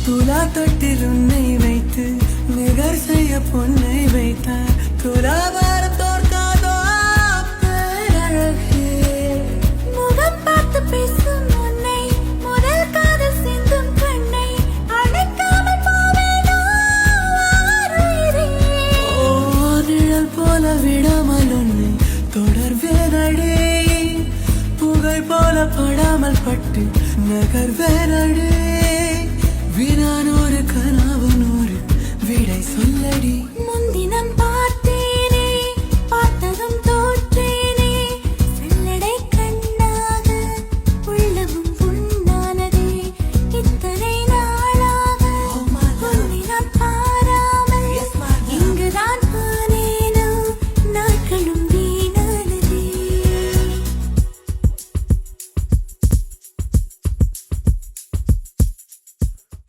துலா தொட்டில் உன்னை வைத்து நிகர் செய்ய பொன்னை வைத்தார். துலாபாரம் தோற்காதோ பேரழகே. முகம் பார்த்து பேசும் உன்னை, முதல் காதல் சிந்தும் கண்ணை அணைக்காமல் போவேனோ ஆருயிரே. ஓ நிழல் போல விடாமல் உன்னை தொடர்வேனடே. புகை போல படாமல் பட்டு நகர்வேனடே.